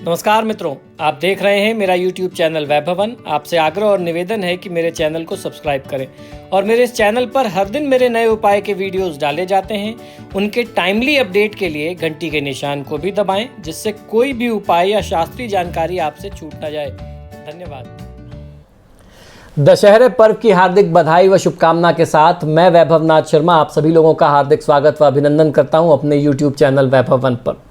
नमस्कार मित्रों, आप देख रहे हैं मेरा YouTube चैनल वैभवन। आपसे आग्रह और निवेदन है कि मेरे चैनल को सब्सक्राइब करें और मेरे इस चैनल पर हर दिन मेरे नए उपाय के वीडियोस डाले जाते हैं। उनके टाइमली अपडेट के लिए घंटी के निशान को भी दबाएं, जिससे कोई भी उपाय या शास्त्रीय जानकारी आपसे छूट न जाए। धन्यवाद। दशहरे पर्व की हार्दिक बधाई व शुभकामना के साथ मैं वैभवनाथ शर्मा आप सभी लोगों का हार्दिक स्वागत व अभिनंदन करता हूं अपने YouTube चैनल वैभवन पर।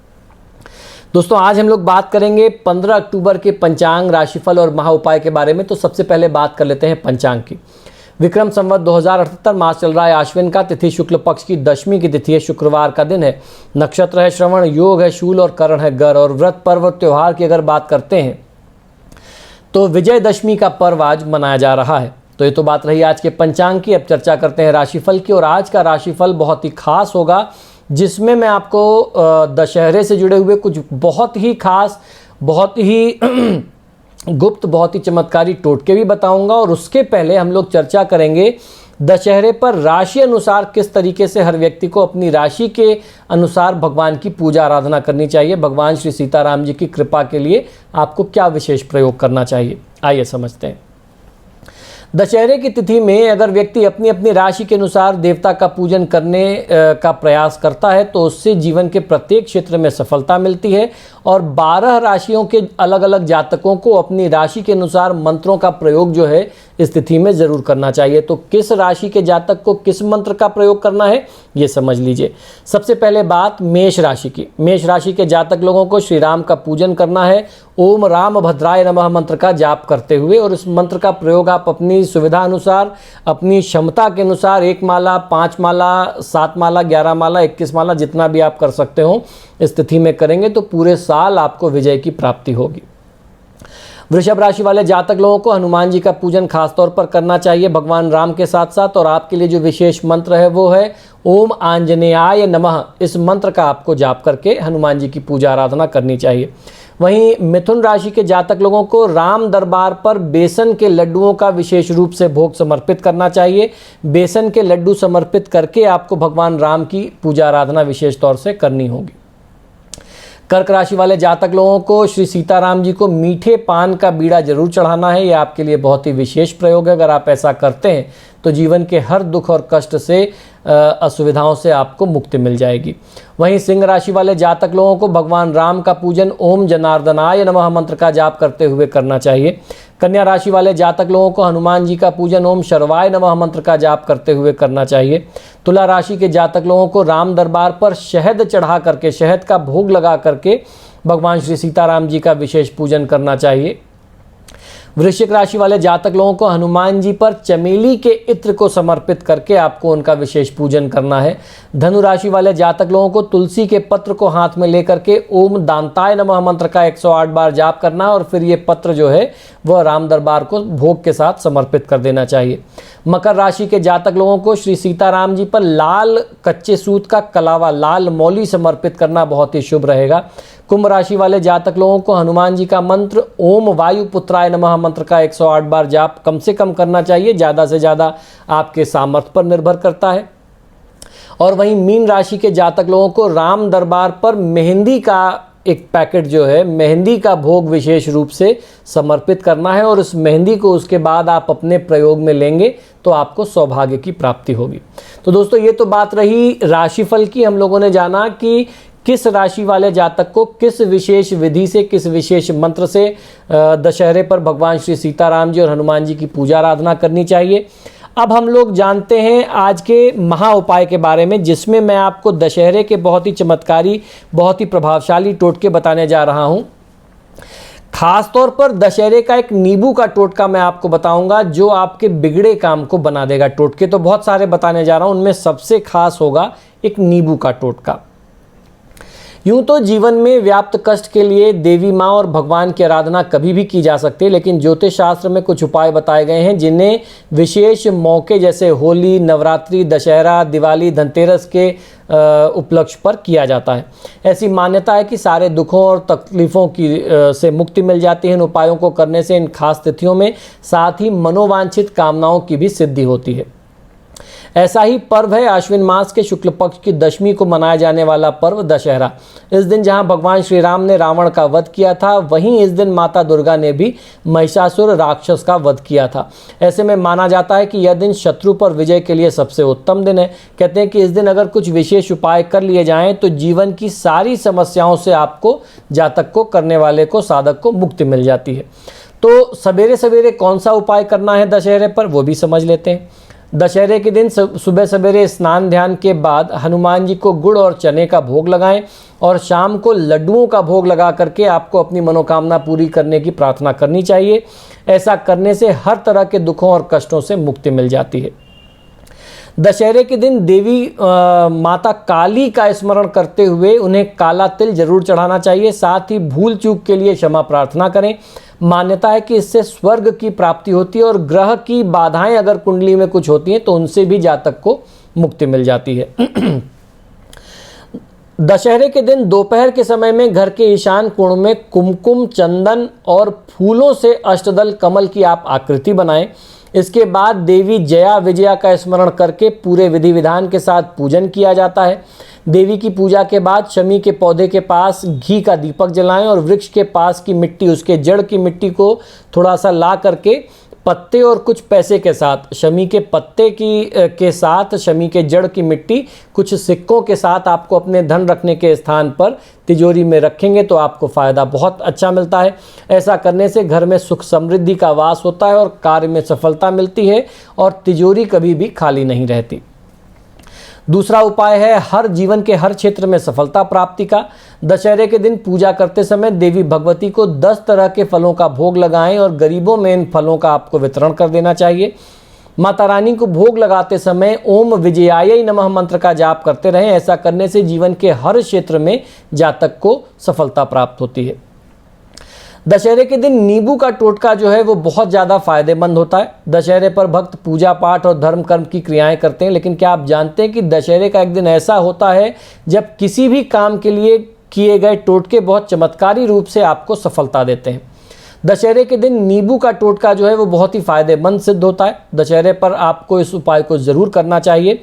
दोस्तों, आज हम लोग बात करेंगे 15 अक्टूबर के पंचांग, राशिफल और महा उपाय के बारे में। तो सबसे पहले बात कर लेते हैं पंचांग की। विक्रम संवत 2078 मास चल रहा है आश्विन का। तिथि शुक्ल पक्ष की दशमी की तिथि है, शुक्रवार का दिन है। नक्षत्र है श्रवण, योग है शूल और करण है गर। और व्रत पर्व और त्योहार की अगर बात करते हैं तो विजयदशमी का पर्व आज मनाया जा रहा है। तो ये तो बात रही आज के पंचांग की। अब चर्चा करते हैं राशिफल की। और आज का राशिफल बहुत ही खास होगा, जिसमें मैं आपको दशहरे से जुड़े हुए कुछ बहुत ही खास, बहुत ही गुप्त, बहुत ही चमत्कारी टोटके भी बताऊंगा। और उसके पहले हम लोग चर्चा करेंगे दशहरे पर राशि अनुसार किस तरीके से हर व्यक्ति को अपनी राशि के अनुसार भगवान की पूजा आराधना करनी चाहिए। भगवान श्री सीताराम जी की कृपा के लिए आपको क्या विशेष प्रयोग करना चाहिए, आइए समझते हैं। दशहरे की तिथि में अगर व्यक्ति अपनी अपनी राशि के अनुसार देवता का पूजन करने का प्रयास करता है तो उससे जीवन के प्रत्येक क्षेत्र में सफलता मिलती है। और 12 राशियों के अलग अलग जातकों को अपनी राशि के अनुसार मंत्रों का प्रयोग जो है इस तिथि में ज़रूर करना चाहिए। तो किस राशि के जातक को किस मंत्र का प्रयोग करना है ये समझ लीजिए। सबसे पहले बात मेष राशि की। मेष राशि के जातक लोगों को श्री राम का पूजन करना है। ओम राम भद्राय नमः मंत्र का जाप करते हुए, और इस मंत्र का प्रयोग आप अपनी सुविधा अनुसार, अपनी क्षमता के अनुसार 1 माला, 5 माला, 7 माला, 11 माला, 21 माला, जितना भी आप कर सकते हो इस तिथि में करेंगे तो पूरे साल आपको विजय की प्राप्ति होगी। वृषभ राशि वाले जातक लोगों को हनुमान जी का पूजन खास तौर पर करना चाहिए भगवान राम के साथ साथ। और आपके लिए जो विशेष मंत्र है वो है ओम आंजनेयाय नमः। इस मंत्र का आपको जाप करके हनुमान जी की पूजा आराधना करनी चाहिए। वहीं मिथुन राशि के जातक लोगों को राम दरबार पर बेसन के लड्डुओं का विशेष रूप से भोग समर्पित करना चाहिए। बेसन के लड्डू समर्पित करके आपको भगवान राम की पूजा आराधना विशेष तौर से करनी होगी। कर्क राशि वाले जातक लोगों को श्री सीताराम जी को मीठे पान का बीड़ा जरूर चढ़ाना है। यह आपके लिए बहुत ही विशेष प्रयोग है। अगर आप ऐसा करते हैं तो जीवन के हर दुख और कष्ट से, असुविधाओं से आपको मुक्ति मिल जाएगी। वहीं सिंह राशि वाले जातक लोगों को भगवान राम का पूजन ओम जनार्दनाय नमः मंत्र का जाप करते हुए करना चाहिए। कन्या राशि वाले जातक लोगों को हनुमान जी का पूजन ओम शर्वाय नमः मंत्र का जाप करते हुए करना चाहिए। तुला राशि के जातक लोगों को राम दरबार पर शहद चढ़ा करके, शहद का भोग लगा करके भगवान श्री सीताराम जी का विशेष पूजन करना चाहिए। वृश्चिक राशि वाले जातक लोगों को हनुमान जी पर चमेली के इत्र को समर्पित करके आपको उनका विशेष पूजन करना है। धनु राशि वाले जातक लोगों को तुलसी के पत्र को हाथ में लेकर के ओम दांताय नमः मंत्र का 108 बार जाप करना है। और फिर ये पत्र जो है वह राम दरबार को भोग के साथ समर्पित कर देना चाहिए। मकर राशि के जातक लोगों को श्री सीताराम जी पर लाल कच्चे सूत का कलावा, लाल मौली समर्पित करना बहुत ही शुभ रहेगा। कुंभ राशि वाले जातक लोगों को हनुमान जी का मंत्र ओम वायु पुत्राय नमः मंत्र का 108 बार जाप कम से कम करना चाहिए। ज़्यादा से ज़्यादा आपके सामर्थ्य पर निर्भर करता है। और वहीं मीन राशि के जातक लोगों को राम दरबार पर मेहंदी का एक पैकेट जो है, मेहंदी का भोग विशेष रूप से समर्पित करना है। और उस मेहंदी को उसके बाद आप अपने प्रयोग में लेंगे तो आपको सौभाग्य की प्राप्ति होगी। तो दोस्तों, ये तो बात रही राशिफल की। हम लोगों ने जाना कि किस राशि वाले जातक को किस विशेष विधि से, किस विशेष मंत्र से दशहरे पर भगवान श्री सीताराम जी और हनुमान जी की पूजा आराधना करनी चाहिए। अब हम लोग जानते हैं आज के महा उपाय के बारे में, जिसमें मैं आपको दशहरे के बहुत ही चमत्कारी, बहुत ही प्रभावशाली टोटके बताने जा रहा हूं। खास तौर पर दशहरे का एक नींबू का टोटका मैं आपको बताऊंगा जो आपके बिगड़े काम को बना देगा। टोटके तो बहुत सारे बताने जा रहा हूं, उनमें सबसे खास होगा एक नींबू का टोटका। यूं तो जीवन में व्याप्त कष्ट के लिए देवी माँ और भगवान की आराधना कभी भी की जा सकती है, लेकिन ज्योतिष शास्त्र में कुछ उपाय बताए गए हैं जिन्हें विशेष मौके जैसे होली, नवरात्रि, दशहरा, दिवाली, धनतेरस के उपलक्ष्य पर किया जाता है। ऐसी मान्यता है कि सारे दुखों और तकलीफ़ों की से मुक्ति मिल जाती है इन उपायों को करने से इन खास तिथियों में। साथ ही मनोवांछित कामनाओं की भी सिद्धि होती है। ऐसा ही पर्व है आश्विन मास के शुक्ल पक्ष की दशमी को मनाया जाने वाला पर्व दशहरा। इस दिन जहां भगवान श्री राम ने रावण का वध किया था, वहीं इस दिन माता दुर्गा ने भी महिषासुर राक्षस का वध किया था। ऐसे में माना जाता है कि यह दिन शत्रु पर विजय के लिए सबसे उत्तम दिन है। कहते हैं कि इस दिन अगर कुछ विशेष उपाय कर लिए जाएं तो जीवन की सारी समस्याओं से आपको, जातक को, करने वाले को, साधक को मुक्ति मिल जाती है। तो सवेरे सवेरे कौन सा उपाय करना है दशहरे पर, वो भी समझ लेते हैं। दशहरे के दिन सुबह सवेरे स्नान ध्यान के बाद हनुमान जी को गुड़ और चने का भोग लगाएं और शाम को लड्डुओं का भोग लगा करके आपको अपनी मनोकामना पूरी करने की प्रार्थना करनी चाहिए। ऐसा करने से हर तरह के दुखों और कष्टों से मुक्ति मिल जाती है। दशहरे के दिन देवी माता काली का स्मरण करते हुए उन्हें काला तिल जरूर चढ़ाना चाहिए। साथ ही भूल चूक के लिए क्षमा प्रार्थना करें। मान्यता है कि इससे स्वर्ग की प्राप्ति होती है और ग्रह की बाधाएं अगर कुंडली में कुछ होती हैं तो उनसे भी जातक को मुक्ति मिल जाती है। दशहरे के दिन दोपहर के समय में घर के ईशान कोण में कुमकुम, चंदन और फूलों से अष्टदल कमल की आप आकृति बनाएं। इसके बाद देवी जया विजया का स्मरण करके पूरे विधि विधान के साथ पूजन किया जाता है। देवी की पूजा के बाद शमी के पौधे के पास घी का दीपक जलाएं और वृक्ष के पास की मिट्टी, उसके जड़ की मिट्टी को थोड़ा सा ला करके पत्ते और कुछ पैसे के साथ, शमी के पत्ते के साथ शमी के जड़ की मिट्टी कुछ सिक्कों के साथ आपको अपने धन रखने के स्थान पर तिजोरी में रखेंगे तो आपको फ़ायदा बहुत अच्छा मिलता है। ऐसा करने से घर में सुख समृद्धि का वास होता है और कार्य में सफलता मिलती है और तिजोरी कभी भी खाली नहीं रहती। दूसरा उपाय है हर जीवन के हर क्षेत्र में सफलता प्राप्ति का। दशहरे के दिन पूजा करते समय देवी भगवती को 10 तरह के फलों का भोग लगाएं और गरीबों में इन फलों का आपको वितरण कर देना चाहिए। माता रानी को भोग लगाते समय ओम विजयाय नमः मंत्र का जाप करते रहें। ऐसा करने से जीवन के हर क्षेत्र में जातक को सफलता प्राप्त होती है। दशहरे के दिन नींबू का टोटका जो है वो बहुत ज़्यादा फायदेमंद होता है। दशहरे पर भक्त पूजा पाठ और धर्म कर्म की क्रियाएं करते हैं, लेकिन क्या आप जानते हैं कि दशहरे का एक दिन ऐसा होता है जब किसी भी काम के लिए किए गए टोटके बहुत चमत्कारी रूप से आपको सफलता देते हैं। दशहरे के दिन नींबू का टोटका जो है वो बहुत ही फायदेमंद सिद्ध होता है। दशहरे पर आपको इस उपाय को ज़रूर करना चाहिए।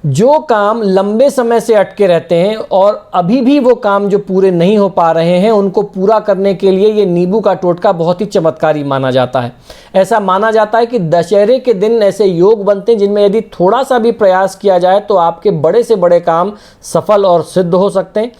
जो काम लंबे समय से अटके रहते हैं और अभी भी वो काम जो पूरे नहीं हो पा रहे हैं, उनको पूरा करने के लिए ये नींबू का टोटका बहुत ही चमत्कारी माना जाता है। ऐसा माना जाता है कि दशहरे के दिन ऐसे योग बनते हैं जिनमें यदि थोड़ा सा भी प्रयास किया जाए तो आपके बड़े से बड़े काम सफल और सिद्ध हो सकते हैं।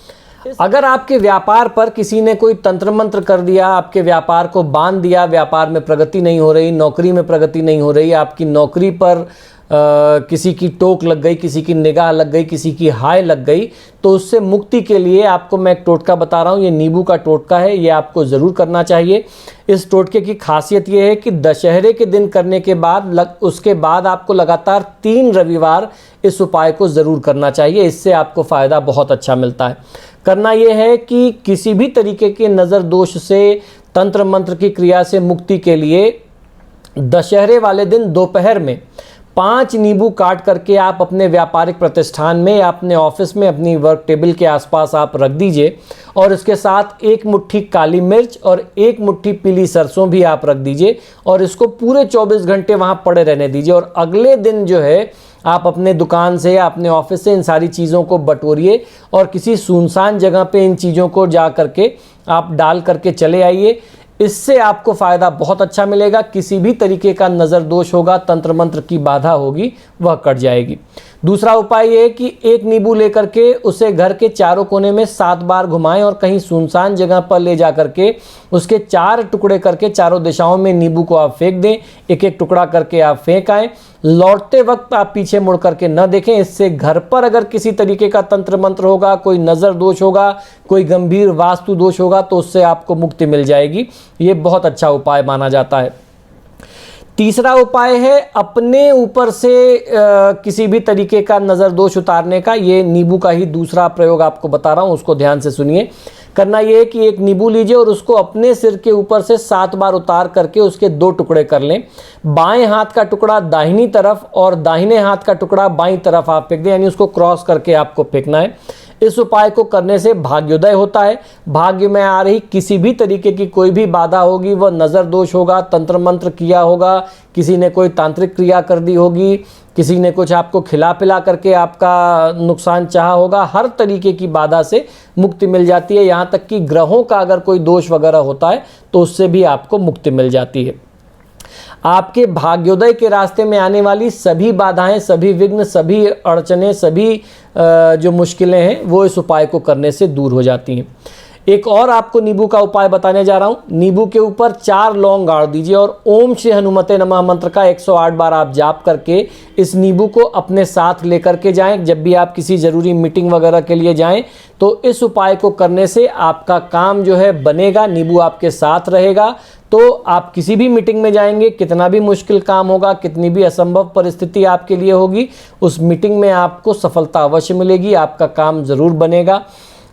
अगर आपके व्यापार पर किसी ने कोई तंत्र मंत्र कर दिया, आपके व्यापार को बांध दिया, व्यापार में प्रगति नहीं हो रही, नौकरी में प्रगति नहीं हो रही, आपकी नौकरी पर किसी की टोक लग गई, किसी की निगाह लग गई, किसी की हाय लग गई, तो उससे मुक्ति के लिए आपको मैं एक टोटका बता रहा हूँ। ये नींबू का टोटका है, ये आपको ज़रूर करना चाहिए। इस टोटके की खासियत ये है कि दशहरे के दिन करने के बाद उसके बाद आपको लगातार 3 रविवार इस उपाय को ज़रूर करना चाहिए। इससे आपको फ़ायदा बहुत अच्छा मिलता है। करना ये है कि किसी भी तरीके के नज़र दोष से, तंत्र मंत्र की क्रिया से मुक्ति के लिए दशहरे वाले दिन दोपहर में 5 नींबू काट करके आप अपने व्यापारिक प्रतिष्ठान में या अपने ऑफिस में अपनी वर्क टेबल के आसपास आप रख दीजिए और इसके साथ 1 मुट्ठी काली मिर्च और 1 मुट्ठी पीली सरसों भी आप रख दीजिए और इसको पूरे 24 घंटे वहाँ पड़े रहने दीजिए। और अगले दिन जो है आप अपने दुकान से या अपने ऑफिस से इन सारी चीज़ों को बटोरिए और किसी सुनसान जगह पे इन चीज़ों को जा करके आप डाल करके चले आइए। इससे आपको फ़ायदा बहुत अच्छा मिलेगा। किसी भी तरीके का नज़र दोष होगा, तंत्र मंत्र की बाधा होगी, वह कट जाएगी। दूसरा उपाय ये है कि 1 नींबू लेकर के उसे घर के चारों कोने में 7 बार घुमाएं और कहीं सुनसान जगह पर ले जा करके उसके 4 टुकड़े करके चारों दिशाओं में नींबू को आप फेंक दें। 1-1 टुकड़ा करके आप फेंक आएँ। लौटते वक्त आप पीछे मुड़ करके न देखें। इससे घर पर अगर किसी तरीके का तंत्र मंत्र होगा, कोई नज़र दोष होगा, कोई गंभीर वास्तु दोष होगा तो उससे आपको मुक्ति मिल जाएगी। ये बहुत अच्छा उपाय माना जाता है। तीसरा उपाय है अपने ऊपर से किसी भी तरीके का नज़र दोष उतारने का। ये नींबू का ही दूसरा प्रयोग आपको बता रहा हूँ, उसको ध्यान से सुनिए। करना ये है कि एक नींबू लीजिए और उसको अपने सिर के ऊपर से 7 बार उतार करके उसके 2 टुकड़े कर लें। बाएं हाथ का टुकड़ा दाहिनी तरफ और दाहिने हाथ का टुकड़ा बाईं तरफ आप फेंक दें, यानी उसको क्रॉस करके आपको फेंकना है। इस उपाय को करने से भाग्योदय होता है। भाग्य में आ रही किसी भी तरीके की कोई भी बाधा होगी, वह नज़र दोष होगा, तंत्र मंत्र किया होगा, किसी ने कोई तांत्रिक क्रिया कर दी होगी, किसी ने कुछ आपको खिला पिला करके आपका नुकसान चाहा होगा, हर तरीके की बाधा से मुक्ति मिल जाती है। यहाँ तक कि ग्रहों का अगर कोई दोष वगैरह होता है तो उससे भी आपको मुक्ति मिल जाती है। आपके भाग्योदय के रास्ते में आने वाली सभी बाधाएं, सभी विघ्न, सभी अड़चनें, सभी जो मुश्किलें हैं वो इस उपाय को करने से दूर हो जाती हैं। एक और आपको नींबू का उपाय बताने जा रहा हूं। नींबू के ऊपर 4 लौंग गाड़ दीजिए और ओम श्री हनुमते नमः मंत्र का 108 बार आप जाप करके इस नींबू को अपने साथ लेकर के जाएं। जब भी आप किसी ज़रूरी मीटिंग वगैरह के लिए जाएं तो इस उपाय को करने से आपका काम जो है बनेगा, नींबू आपके साथ रहेगा। तो आप किसी भी मीटिंग में जाएंगे, कितना भी मुश्किल काम होगा, कितनी भी असंभव परिस्थिति आपके लिए होगी, उस मीटिंग में आपको सफलता अवश्य मिलेगी, आपका काम ज़रूर बनेगा।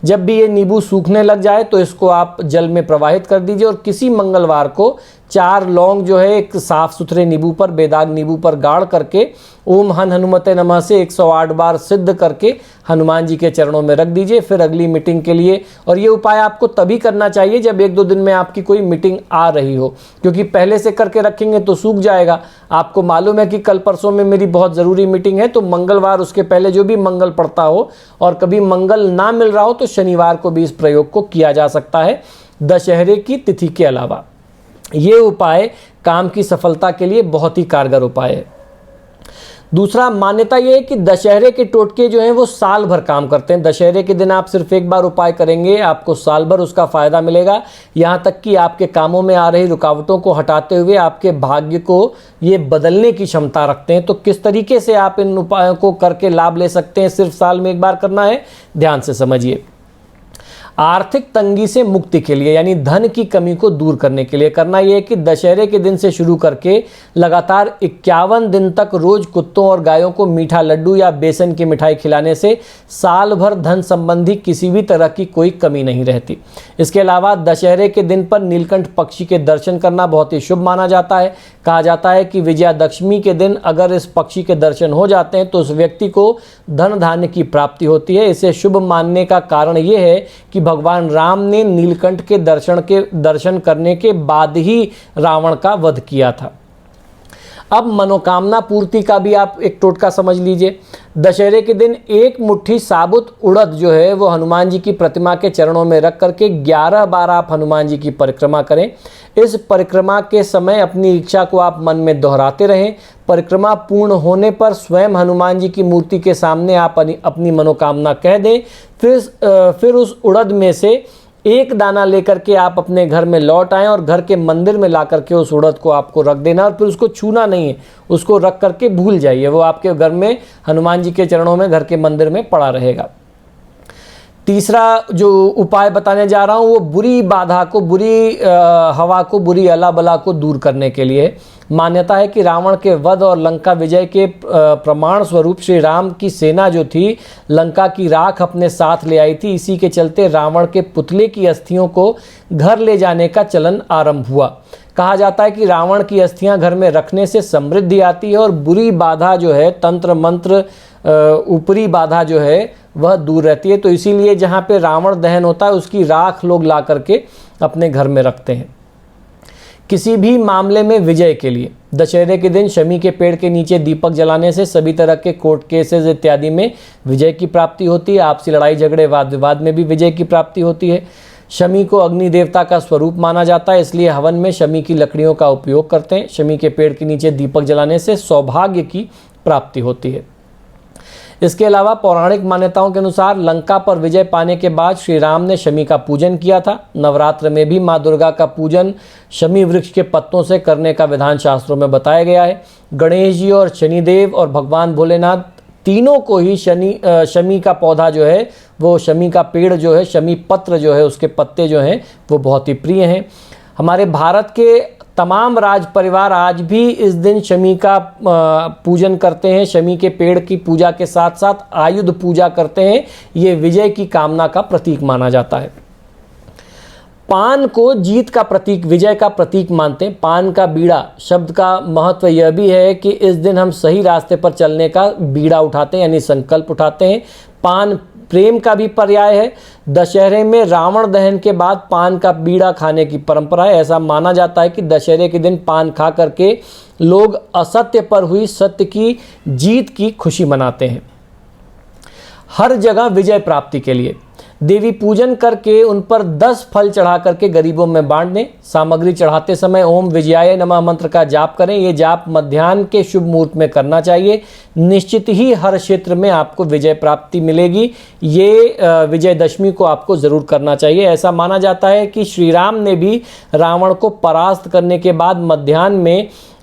जब भी ये नींबू सूखने लग जाए तो इसको आप जल में प्रवाहित कर दीजिए और किसी मंगलवार को 4 लौंग जो है एक साफ सुथरे नींबू पर, बेदाग नींबू पर गाड़ करके ओम हन हनुमते नमः से 108 बार सिद्ध करके हनुमान जी के चरणों में रख दीजिए फिर अगली मीटिंग के लिए। और ये उपाय आपको तभी करना चाहिए जब 1-2 दिन में आपकी कोई मीटिंग आ रही हो, क्योंकि पहले से करके रखेंगे तो सूख जाएगा। आपको मालूम है कि कल परसों में मेरी बहुत ज़रूरी मीटिंग है, तो मंगलवार उसके पहले जो भी मंगल पड़ता हो और कभी मंगल ना मिल रहा हो तो शनिवार को भी इस प्रयोग को किया जा सकता है, दशहरे की तिथि के अलावा। ये उपाय काम की सफलता के लिए बहुत ही कारगर उपाय है। दूसरा, मान्यता यह है कि दशहरे के टोटके जो हैं वो साल भर काम करते हैं। दशहरे के दिन आप सिर्फ एक बार उपाय करेंगे, आपको साल भर उसका फायदा मिलेगा। यहाँ तक कि आपके कामों में आ रही रुकावटों को हटाते हुए आपके भाग्य को ये बदलने की क्षमता रखते हैं। तो किस तरीके से आप इन उपायों को करके लाभ ले सकते हैं, सिर्फ साल में एक बार करना है, ध्यान से समझिए। आर्थिक तंगी से मुक्ति के लिए, यानी धन की कमी को दूर करने के लिए करना यह है कि दशहरे के दिन से शुरू करके लगातार 51 दिन तक रोज कुत्तों और गायों को मीठा लड्डू या बेसन की मिठाई खिलाने से साल भर धन संबंधी किसी भी तरह की कोई कमी नहीं रहती। इसके अलावा दशहरे के दिन पर नीलकंठ पक्षी के दर्शन करना बहुत ही शुभ माना जाता है। कहा जाता है कि विजयादशमी के दिन अगर इस पक्षी के दर्शन हो जाते हैं तो उस व्यक्ति को धन धान्य की प्राप्ति होती है। इसे शुभ मानने का कारण यह है कि भगवान राम ने नीलकंठ के दर्शन करने के बाद ही रावण का वध किया था। अब मनोकामना पूर्ति का भी आप एक टोटका समझ लीजिए। दशहरे के दिन एक मुट्ठी साबुत उड़द जो है वो हनुमान जी की प्रतिमा के चरणों में रख करके 11 बार आप हनुमान जी की परिक्रमा करें। इस परिक्रमा के समय अपनी इच्छा को आप मन में दोहराते रहें। परिक्रमा पूर्ण होने पर स्वयं हनुमान जी की मूर्ति के सामने आप अपनी मनोकामना कह दें। फिर उस उड़द में से एक दाना लेकर के आप अपने घर में लौट आएं और घर के मंदिर में ला करके उस उड़द को आपको रख देना और फिर उसको छूना नहीं है, उसको रख करके भूल जाइए। वो आपके घर में हनुमान जी के चरणों में घर के मंदिर में पड़ा रहेगा। तीसरा जो उपाय बताने जा रहा हूँ वो बुरी बाधा को, बुरी हवा को, बुरी अला बला को दूर करने के लिए। मान्यता है कि रावण के वध और लंका विजय के प्रमाण स्वरूप श्री राम की सेना जो थी लंका की राख अपने साथ ले आई थी। इसी के चलते रावण के पुतले की अस्थियों को घर ले जाने का चलन आरंभ हुआ। कहा जाता है कि रावण की अस्थियां घर में रखने से समृद्धि आती है और बुरी बाधा जो है, तंत्र मंत्र ऊपरी बाधा जो है वह दूर रहती है। तो इसीलिए जहाँ पे रावण दहन होता है उसकी राख लोग ला करके अपने घर में रखते हैं। किसी भी मामले में विजय के लिए दशहरे के दिन शमी के पेड़ के नीचे दीपक जलाने से सभी तरह के कोर्ट केसेस इत्यादि में विजय की प्राप्ति होती है। आपसी लड़ाई झगड़े वाद विवाद में भी विजय की प्राप्ति होती है। शमी को अग्नि देवता का स्वरूप माना जाता है, इसलिए हवन में शमी की लकड़ियों का उपयोग करते हैं। शमी के पेड़ के नीचे दीपक जलाने से सौभाग्य की प्राप्ति होती है। इसके अलावा पौराणिक मान्यताओं के अनुसार लंका पर विजय पाने के बाद श्री राम ने शमी का पूजन किया था। नवरात्र में भी माँ दुर्गा का पूजन शमी वृक्ष के पत्तों से करने का विधान शास्त्रों में बताया गया है। गणेश जी और शनिदेव और भगवान भोलेनाथ तीनों को ही शमी का पौधा जो है वो, शमी का पेड़ जो है, शमी पत्र जो है, उसके पत्ते जो हैं वो बहुत ही प्रिय हैं। हमारे भारत के तमाम राज परिवार आज भी इस दिन शमी का पूजन करते हैं। शमी के पेड़ की पूजा के साथ साथ आयुध पूजा करते हैं। ये विजय की कामना का प्रतीक माना जाता है। पान को जीत का प्रतीक, विजय का प्रतीक मानते हैं। पान का बीड़ा शब्द का महत्व यह भी है कि इस दिन हम सही रास्ते पर चलने का बीड़ा उठाते हैं, यानी संकल्प उठाते हैं। पान प्रेम का भी पर्याय है। दशहरे में रावण दहन के बाद पान का बीड़ा खाने की परंपरा है। ऐसा माना जाता है कि दशहरे के दिन पान खा करके लोग असत्य पर हुई सत्य की जीत की खुशी मनाते हैं। हर जगह विजय प्राप्ति के लिए देवी पूजन करके उन पर 10 फल चढ़ा करके गरीबों में बांट दें। सामग्री चढ़ाते समय ओम विजयाय नमः मंत्र का जाप करें। ये जाप मध्याह्न के शुभ मुहूर्त में करना चाहिए। निश्चित ही हर क्षेत्र में आपको विजय प्राप्ति मिलेगी। ये विजयदशमी को आपको जरूर करना चाहिए। ऐसा माना जाता है कि श्री राम ने भी रावण को परास्त करने के बाद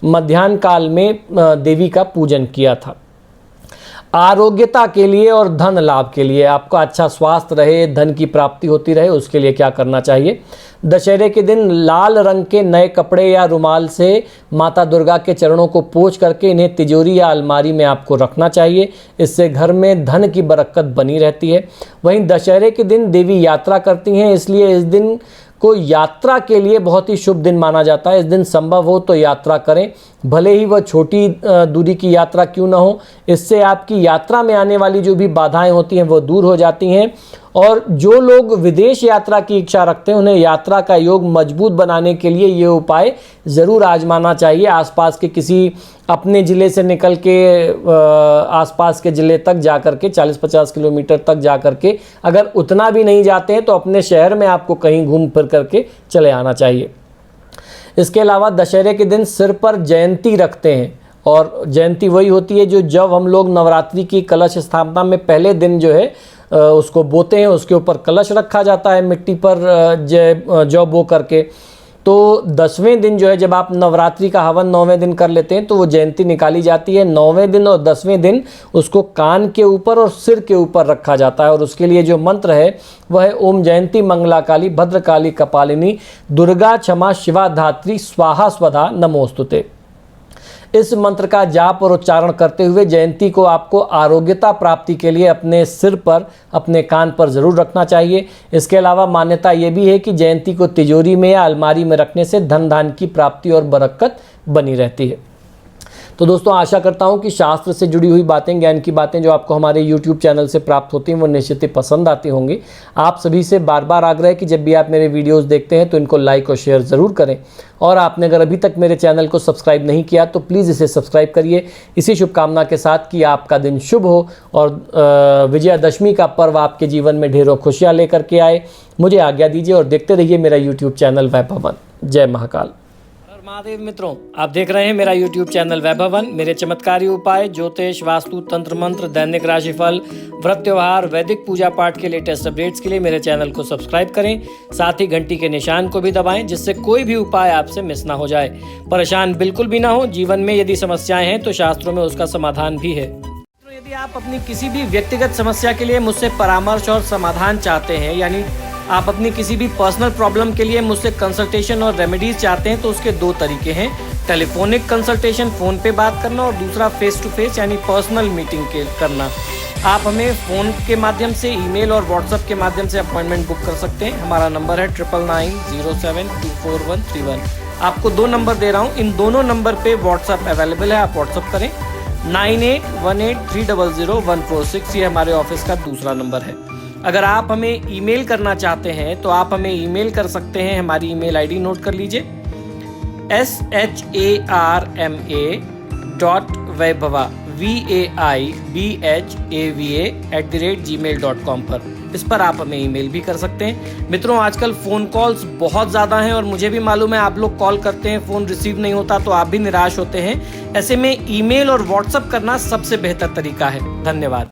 मध्याह्न काल में देवी का पूजन किया था। आरोग्यता के लिए और धन लाभ के लिए, आपका अच्छा स्वास्थ्य रहे, धन की प्राप्ति होती रहे, उसके लिए क्या करना चाहिए? दशहरे के दिन लाल रंग के नए कपड़े या रुमाल से माता दुर्गा के चरणों को पोंछ करके इन्हें तिजोरी या अलमारी में आपको रखना चाहिए। इससे घर में धन की बरकत बनी रहती है। वहीं दशहरे के दिन देवी यात्रा करती हैं, इसलिए इस दिन को यात्रा के लिए बहुत ही शुभ दिन माना जाता है। इस दिन संभव हो तो यात्रा करें, भले ही वह छोटी दूरी की यात्रा क्यों ना हो। इससे आपकी यात्रा में आने वाली जो भी बाधाएं होती हैं वो दूर हो जाती हैं। और जो लोग विदेश यात्रा की इच्छा रखते हैं उन्हें यात्रा का योग मजबूत बनाने के लिए ये उपाय ज़रूर आजमाना चाहिए। आसपास के किसी अपने ज़िले से निकल के आसपास के ज़िले तक जा कर के 40-50 किलोमीटर तक जा कर के, अगर उतना भी नहीं जाते हैं तो अपने शहर में आपको कहीं घूम फिर करके चले आना चाहिए। इसके अलावा दशहरे के दिन सिर पर जयंती रखते हैं, और जयंती वही होती है जो जब हम लोग नवरात्रि की कलश स्थापना में पहले दिन जो है उसको बोते हैं, उसके ऊपर कलश रखा जाता है मिट्टी पर जौ बो करके। तो 10वें दिन जो है जब आप नवरात्रि का हवन 9वें दिन कर लेते हैं तो वो जयंती निकाली जाती है। 9वें दिन और 10वें दिन उसको कान के ऊपर और सिर के ऊपर रखा जाता है, और उसके लिए जो मंत्र है वह है ओम जयंती मंगला काली भद्रकाली कपालिनी दुर्गा क्षमा शिवा धात्री स्वाहा स्वधा नमोस्तुते। इस मंत्र का जाप और उच्चारण करते हुए जयंती को आपको आरोग्यता प्राप्ति के लिए अपने सिर पर, अपने कान पर ज़रूर रखना चाहिए। इसके अलावा मान्यता ये भी है कि जयंती को तिजोरी में या अलमारी में रखने से धन धान्य की प्राप्ति और बरकत बनी रहती है। तो दोस्तों, आशा करता हूं कि शास्त्र से जुड़ी हुई बातें, ज्ञान की बातें जो आपको हमारे YouTube चैनल से प्राप्त होती हैं वो निश्चित ही पसंद आती होंगी। आप सभी से बार बार आग्रह है कि जब भी आप मेरे वीडियोस देखते हैं तो इनको लाइक और शेयर ज़रूर करें, और आपने अगर अभी तक मेरे चैनल को सब्सक्राइब नहीं किया तो प्लीज़ इसे सब्सक्राइब करिए। इसी शुभकामना के साथ कि आपका दिन शुभ हो और विजयादशमी का पर्व आपके जीवन में ढेरों खुशियाँ लेकर के आए। मुझे आज्ञा दीजिए और देखते रहिए मेरा YouTube चैनल वैभवन। जय महाकाल। महादेव मित्रों, आप देख रहे हैं मेरा YouTube चैनल वैभवन। मेरे चमत्कारी उपाय, ज्योतिष, वास्तु, तंत्र मंत्र, दैनिक राशिफल, व्रत त्योहार, वैदिक पूजा पाठ के लेटेस्ट अपडेट्स के लिए मेरे चैनल को सब्सक्राइब करें। साथ ही घंटी के निशान को भी दबाएं, जिससे कोई भी उपाय आपसे मिस ना हो जाए। परेशान बिल्कुल भी ना हो। जीवन में यदि समस्याएं हैं तो शास्त्रों में उसका समाधान भी है। तो यदि आप अपनी किसी भी व्यक्तिगत समस्या के लिए मुझसे परामर्श और समाधान चाहते हैं, यानी आप अपनी किसी भी पर्सनल प्रॉब्लम के लिए मुझसे कंसल्टेशन और रेमेडीज चाहते हैं, तो उसके दो तरीके हैं। टेलीफोनिक कंसल्टेशन, फ़ोन पे बात करना, और दूसरा फेस टू फेस यानी पर्सनल मीटिंग करना। आप हमें फ़ोन के माध्यम से, ईमेल और व्हाट्सएप के माध्यम से अपॉइंटमेंट बुक कर सकते हैं। हमारा नंबर है 9990724131। आपको 2 नंबर दे रहा हूँ, इन दोनों नंबर पे व्हाट्सएप अवेलेबल है, आप व्हाट्सएप करें। 9818300146 ये हमारे ऑफिस का दूसरा नंबर है। अगर आप हमें ईमेल करना चाहते हैं तो आप हमें ईमेल कर सकते हैं। हमारी ईमेल आईडी नोट कर लीजिए, sharma.vaibhava vaibhava@gmail.com पर। इस पर आप हमें ईमेल भी कर सकते हैं। मित्रों, आजकल फ़ोन कॉल्स बहुत ज़्यादा हैं, और मुझे भी मालूम है आप लोग कॉल करते हैं, फ़ोन रिसीव नहीं होता तो आप भी निराश होते हैं। ऐसे में ईमेल और व्हाट्सएप करना सबसे बेहतर तरीका है। धन्यवाद।